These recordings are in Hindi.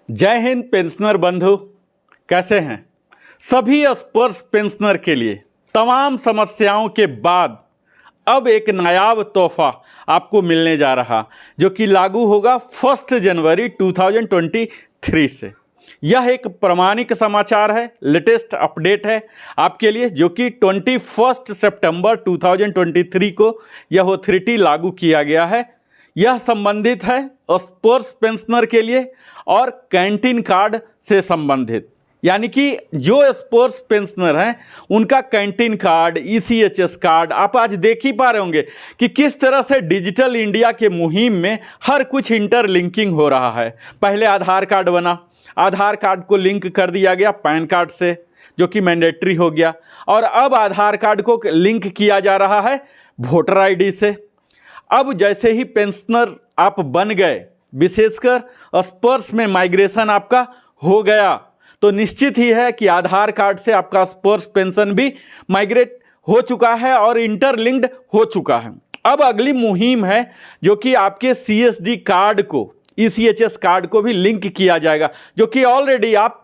जय हिंद पेंशनर बंधु, कैसे हैं? सभी स्पर्श पेंशनर के लिए तमाम समस्याओं के बाद अब एक नायाब तोहफा आपको मिलने जा रहा, जो कि लागू होगा 1 जनवरी 2023 से। यह एक प्रामाणिक समाचार है, लेटेस्ट अपडेट है आपके लिए, जो कि 21 सितंबर 2023 को यह ऑथोरिटी लागू किया गया है। यह संबंधित है स्पर्श पेंशनर के लिए और कैंटीन कार्ड से संबंधित, यानी कि जो स्पर्श पेंशनर हैं उनका कैंटीन कार्ड, ईसीएचएस कार्ड। आप आज देख ही पा रहे होंगे कि किस तरह से डिजिटल इंडिया के मुहिम में हर कुछ इंटरलिंकिंग हो रहा है। पहले आधार कार्ड बना, आधार कार्ड को लिंक कर दिया गया पैन कार्ड से, जो कि मैंडेटरी हो गया, और अब आधार कार्ड को लिंक किया जा रहा है वोटर आईडी से। अब जैसे ही पेंशनर आप बन गए, विशेषकर स्पर्श में माइग्रेशन आपका हो गया, तो निश्चित ही है कि आधार कार्ड से आपका स्पर्श पेंशन भी माइग्रेट हो चुका है और इंटरलिंक्ड हो चुका है। अब अगली मुहिम है जो कि आपके सीएसडी कार्ड को, ईसीएचएस कार्ड को भी लिंक किया जाएगा, जो कि ऑलरेडी आप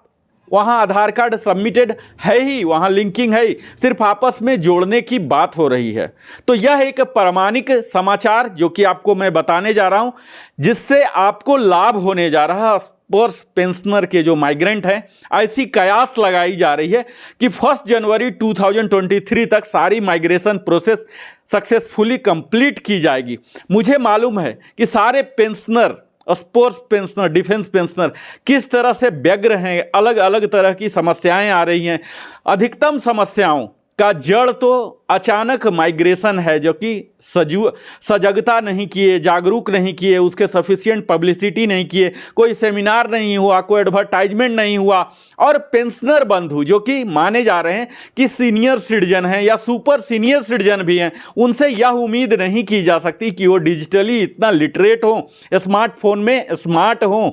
वहाँ आधार कार्ड सबमिटेड है ही, वहाँ लिंकिंग है ही, सिर्फ आपस में जोड़ने की बात हो रही है। तो यह एक प्रामाणिक समाचार जो कि आपको मैं बताने जा रहा हूँ, जिससे आपको लाभ होने जा रहा है। स्पर्श पेंशनर के जो माइग्रेंट हैं, ऐसी कयास लगाई जा रही है कि 1 जनवरी 2023 तक सारी माइग्रेशन प्रोसेस सक्सेसफुली कंप्लीट की जाएगी। मुझे मालूम है कि सारे पेंशनर, स्पर्श पेंशनर, डिफेंस पेंशनर किस तरह से व्यग्र हैं, अलग अलग तरह की समस्याएं आ रही हैं। अधिकतम समस्याओं का जड़ तो अचानक माइग्रेशन है, जो कि सजगता नहीं किए, जागरूक नहीं किए, उसके सफिशिएंट पब्लिसिटी नहीं किए, कोई सेमिनार नहीं हुआ, कोई एडवर्टाइजमेंट नहीं हुआ। और पेंशनर बंधु जो कि माने जा रहे हैं कि सीनियर सिटीजन हैं या सुपर सीनियर सिटीजन भी हैं, उनसे यह उम्मीद नहीं की जा सकती कि वो डिजिटली इतना लिटरेट हों, स्मार्टफोन में स्मार्ट हों।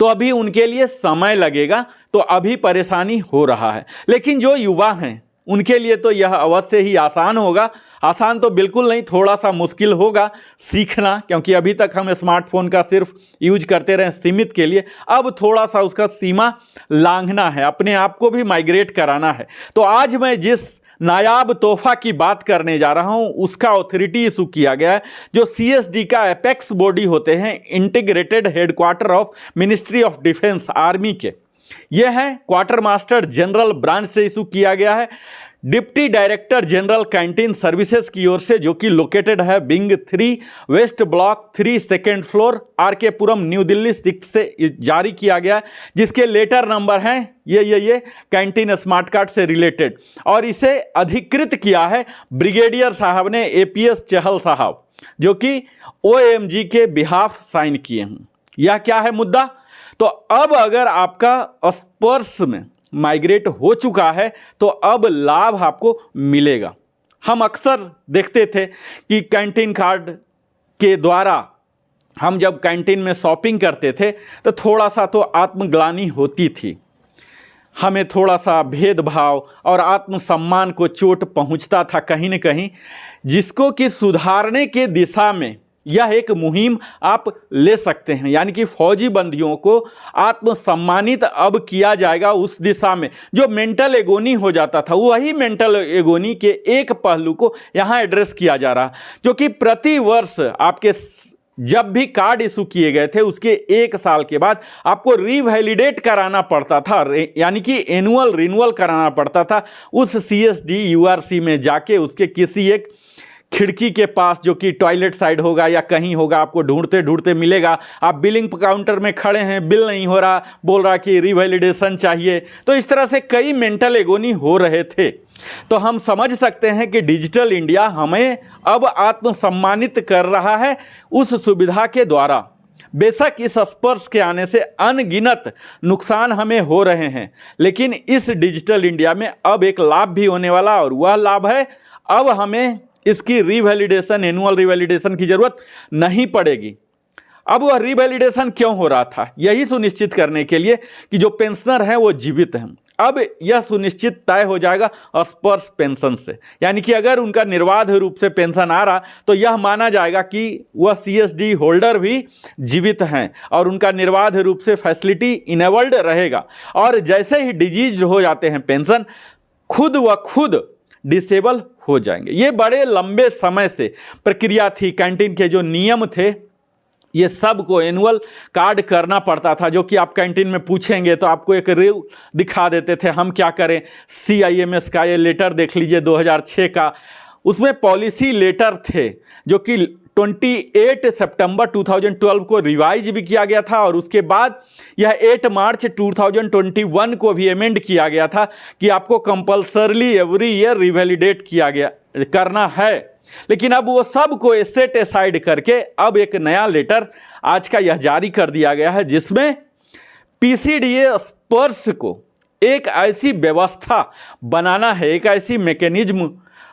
तो अभी उनके लिए समय लगेगा, तो अभी परेशानी हो रहा है। लेकिन जो युवा हैं उनके लिए तो यह अवश्य ही आसान होगा। आसान तो बिल्कुल नहीं, थोड़ा सा मुश्किल होगा सीखना, क्योंकि अभी तक हम स्मार्टफोन का सिर्फ यूज करते रहे सीमित के लिए। अब थोड़ा सा उसका सीमा लांघना है, अपने आप को भी माइग्रेट कराना है। तो आज मैं जिस नायाब तोहफा की बात करने जा रहा हूं, उसका ऑथोरिटी इशू किया गया है, जो सीएसडी का एपेक्स बॉडी होते हैं, integrated headquarter of ministry of defence, army के। यह है क्वार्टर मास्टर जनरल ब्रांच से इशू किया गया है, deputy director general canteen services की ओर से, जो कि लोकेटेड है wing 3 west block 3 second floor, RK Puram, New Delhi 6 से जारी किया गया है, जिसके लेटर नंबर हैं ये कैंटीन स्मार्ट कार्ड से रिलेटेड। और इसे अधिकृत किया है ब्रिगेडियर साहब ने, एपीएस चहल साहब, जो कि ओएमजी के बिहाफ साइन किए हैं। यह क्या है मुद्दा? तो अब अगर आपका स्पर्श में माइग्रेट हो चुका है तो अब लाभ आपको मिलेगा। हम अक्सर देखते थे कि कैंटीन कार्ड के द्वारा हम जब कैंटीन में शॉपिंग करते थे तो थोड़ा सा तो आत्मग्लानि होती थी, हमें थोड़ा सा भेदभाव और आत्मसम्मान को चोट पहुंचता था कहीं न कहीं, जिसको कि सुधारने के दिशा में यह एक मुहिम आप ले सकते हैं। यानी कि फौजी बंदियों को आत्मसम्मानित अब किया जाएगा उस दिशा में। जो मेंटल एगोनी हो जाता था, वही मेंटल एगोनी के एक पहलू को यहाँ एड्रेस किया जा रहा, जो कि प्रति वर्ष आपके जब भी कार्ड इशू किए गए थे उसके 1 साल के बाद आपको रिवैलिडेट कराना पड़ता था, यानी कि एनुअल रिन्यूअल कराना पड़ता था उस सीएसडी यूआरसी में जाके, उसके किसी एक खिड़की के पास, जो कि टॉयलेट साइड होगा या कहीं होगा, आपको ढूंढते ढूंढते मिलेगा। आप बिलिंग काउंटर में खड़े हैं, बिल नहीं हो रहा, बोल रहा कि रिवैलिडेशन चाहिए। तो इस तरह से कई मेंटल एगोनी हो रहे थे। तो हम समझ सकते हैं कि डिजिटल इंडिया हमें अब आत्मसम्मानित कर रहा है उस सुविधा के द्वारा। बेशक इस स्पर्श के आने से अनगिनत नुकसान हमें हो रहे हैं, लेकिन इस डिजिटल इंडिया में अब एक लाभ भी होने वाला, और वह लाभ है अब हमें इसकी रिवैलिडेशन, एनुअल रिवैलिडेशन की ज़रूरत नहीं पड़ेगी। अब वह रिवैलिडेशन क्यों हो रहा था? यही सुनिश्चित करने के लिए कि जो पेंशनर हैं वो जीवित हैं। अब यह सुनिश्चित तय हो जाएगा स्पर्श पेंशन से, यानी कि अगर उनका निर्बाध रूप से पेंशन आ रहा तो यह माना जाएगा कि वह सीएसडी होल्डर भी जीवित हैं और उनका निर्बाध रूप से फैसिलिटी इनेबल्ड रहेगा। और जैसे ही डिजीज हो जाते हैं पेंशन खुद व खुद डिसेबल हो जाएंगे। ये बड़े लंबे समय से प्रक्रिया थी। कैंटीन के जो नियम थे ये सब को एनुअल कार्ड करना पड़ता था, जो कि आप कैंटीन में पूछेंगे तो आपको एक रील दिखा देते थे। हम क्या करें, CIMS का ये लेटर देख लीजिए 2006 का, उसमें पॉलिसी लेटर थे जो कि 28 सितंबर 2012 को रिवाइज भी किया गया था और उसके बाद यह 8 मार्च 2021 को भी अमेंड किया गया था कि आपको कंपल्सरली एवरी ईयर रिवैलिडेट किया गया करना है। लेकिन अब वो सब को सेट असाइड करके अब एक नया लेटर आज का यह जारी कर दिया गया है, जिसमें PCDA स्पर्श को एक ऐसी व्यवस्था बनाना है, एक ऐसी मैकेनिज्म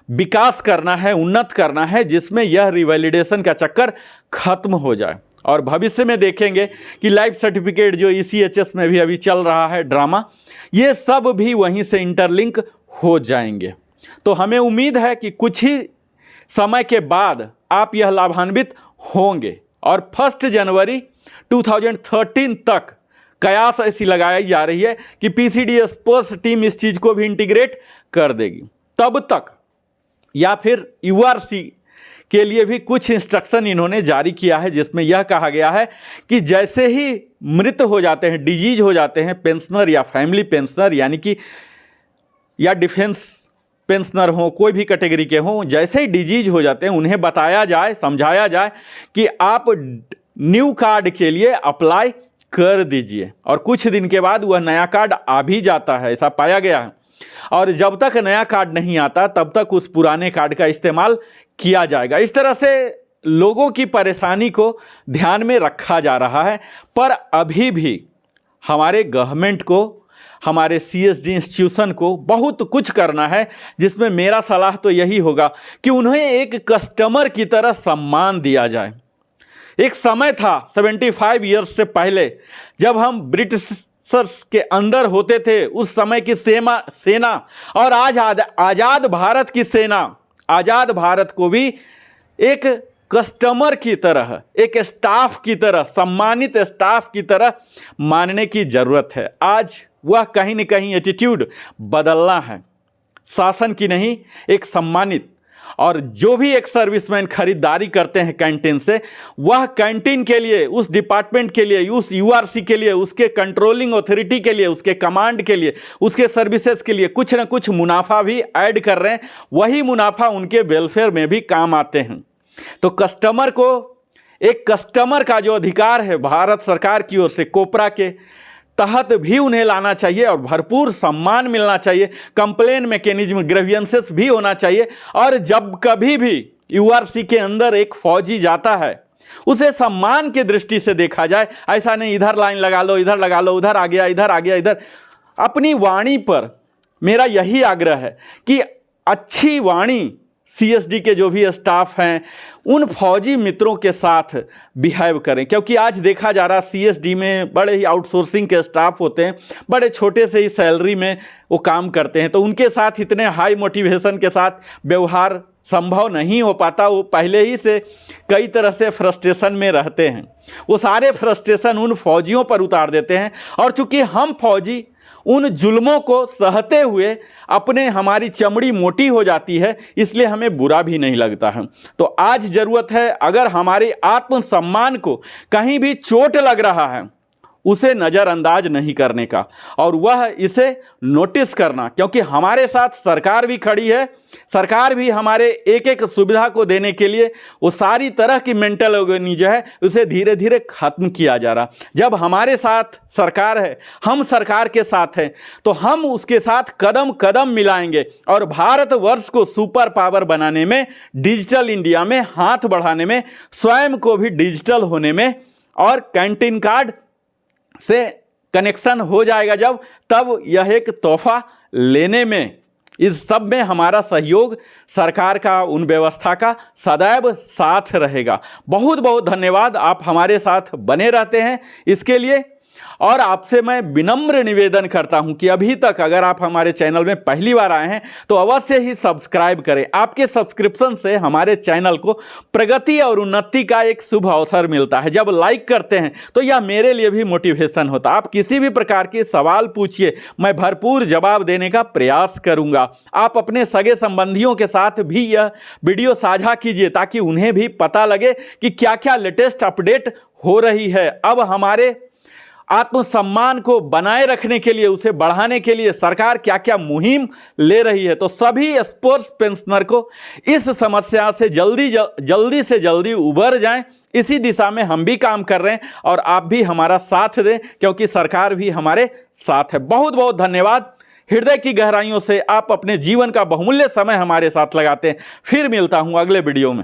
विकास करना है, उन्नत करना है, जिसमें यह रिवैलिडेशन का चक्कर खत्म हो जाए। और भविष्य में देखेंगे कि लाइफ सर्टिफिकेट जो ECHS में भी अभी चल रहा है ड्रामा, ये सब भी वहीं से इंटरलिंक हो जाएंगे। तो हमें उम्मीद है कि कुछ ही समय के बाद आप यह लाभान्वित होंगे और 1 जनवरी 2013 तक कयास ऐसी लगाई जा रही है कि PCDA स्पर्श टीम इस चीज़ को भी इंटीग्रेट कर देगी। तब तक या फिर URC के लिए भी कुछ इंस्ट्रक्शन इन्होंने जारी किया है, जिसमें यह कहा गया है कि जैसे ही मृत हो जाते हैं, डिजीज हो जाते हैं पेंशनर या फैमिली पेंशनर, यानी कि या डिफेंस पेंशनर हों, कोई भी कैटेगरी के हों, जैसे ही डिजीज हो जाते हैं उन्हें बताया जाए, समझाया जाए कि आप न्यू कार्ड के लिए अप्लाई कर दीजिए। और कुछ दिन के बाद वह नया कार्ड आ भी जाता है, ऐसा पाया गया है। और जब तक नया कार्ड नहीं आता तब तक उस पुराने कार्ड का इस्तेमाल किया जाएगा। इस तरह से लोगों की परेशानी को ध्यान में रखा जा रहा है। पर अभी भी हमारे गवर्नमेंट को, हमारे CSD इंस्टीट्यूशन को बहुत कुछ करना है, जिसमें मेरा सलाह तो यही होगा कि उन्हें एक कस्टमर की तरह सम्मान दिया जाए। एक समय था 75 ईयर्स से पहले जब हम ब्रिटिशर्स के अंडर होते थे, उस समय की सेना और आज आज़ाद भारत की सेना, आज़ाद भारत को भी एक कस्टमर की तरह, एक स्टाफ की तरह, सम्मानित स्टाफ की तरह मानने की ज़रूरत है। आज वह कहीं न कहीं एटीट्यूड बदलना है, शासन की नहीं, एक सम्मानित। और जो भी एक सर्विसमैन खरीदारी करते हैं कैंटीन से, वह कैंटीन के लिए, उस डिपार्टमेंट के लिए, उस URC के लिए, उसके कंट्रोलिंग अथॉरिटी के लिए, उसके कमांड के लिए, उसके सर्विसेज के लिए कुछ ना कुछ मुनाफा भी ऐड कर रहे हैं। वही मुनाफा उनके वेलफेयर में भी काम आते हैं। तो कस्टमर को, एक कस्टमर का जो अधिकार है भारत सरकार की ओर से कोपरा के तहत भी उन्हें लाना चाहिए और भरपूर सम्मान मिलना चाहिए। कंप्लेन मैकेनिज्म, ग्रीवेंसेस भी होना चाहिए। और जब कभी भी URC के अंदर एक फौजी जाता है, उसे सम्मान की दृष्टि से देखा जाए। ऐसा नहीं इधर लाइन लगा लो, इधर लगा लो, उधर आ गया, इधर आ गया, इधर। अपनी वाणी पर मेरा यही आग्रह है कि अच्छी वाणी CSD के जो भी स्टाफ हैं उन फौजी मित्रों के साथ बिहेव करें, क्योंकि आज देखा जा रहा CSD में बड़े ही आउटसोर्सिंग के स्टाफ होते हैं, बड़े छोटे से ही सैलरी में वो काम करते हैं, तो उनके साथ इतने हाई मोटिवेशन के साथ व्यवहार संभव नहीं हो पाता। वो पहले ही से कई तरह से फ्रस्ट्रेशन में रहते हैं, वो सारे फ्रस्ट्रेशन उन फौजियों पर उतार देते हैं। और चूँकि हम फौजी उन जुल्मों को सहते हुए अपने, हमारी चमड़ी मोटी हो जाती है, इसलिए हमें बुरा भी नहीं लगता है। तो आज ज़रूरत है, अगर हमारे आत्मसम्मान को कहीं भी चोट लग रहा है, उसे नज़रअंदाज नहीं करने का और वह इसे नोटिस करना, क्योंकि हमारे साथ सरकार भी खड़ी है। सरकार भी हमारे एक एक सुविधा को देने के लिए वो सारी तरह की मेंटल एगोनी जो है उसे धीरे धीरे खत्म किया जा रहा। जब हमारे साथ सरकार है, हम सरकार के साथ हैं, तो हम उसके साथ कदम कदम मिलाएंगे और भारतवर्ष को सुपर पावर बनाने में, डिजिटल इंडिया में हाथ बढ़ाने में, स्वयं को भी डिजिटल होने में और कैंटीन कार्ड से कनेक्शन हो जाएगा जब, तब यह एक तोहफा लेने में, इस सब में हमारा सहयोग सरकार का, उन व्यवस्था का सदैव साथ रहेगा। बहुत बहुत धन्यवाद, आप हमारे साथ बने रहते हैं इसके लिए। और आपसे मैं विनम्र निवेदन करता हूं कि अभी तक अगर आप हमारे चैनल में पहली बार आए हैं तो अवश्य ही सब्सक्राइब करें। आपके सब्सक्रिप्शन से हमारे चैनल को प्रगति और उन्नति का एक शुभ अवसर मिलता है। जब लाइक करते हैं तो यह मेरे लिए भी मोटिवेशन होता है। आप किसी भी प्रकार के सवाल पूछिए, मैं भरपूर जवाब देने का प्रयास करूंगा। आप अपने सगे संबंधियों के साथ भी यह वीडियो साझा कीजिए ताकि उन्हें भी पता लगे कि क्या क्या लेटेस्ट अपडेट हो रही है। अब हमारे आत्मसम्मान को बनाए रखने के लिए, उसे बढ़ाने के लिए सरकार क्या क्या मुहिम ले रही है। तो सभी स्पोर्ट्स पेंशनर को इस समस्या से जल्दी से जल्दी उबर जाएं, इसी दिशा में हम भी काम कर रहे हैं और आप भी हमारा साथ दें क्योंकि सरकार भी हमारे साथ है। बहुत बहुत धन्यवाद। हृदय की गहराइयों से आप अपने जीवन का बहुमूल्य समय हमारे साथ लगाते हैं। फिर मिलता हूं अगले वीडियो में।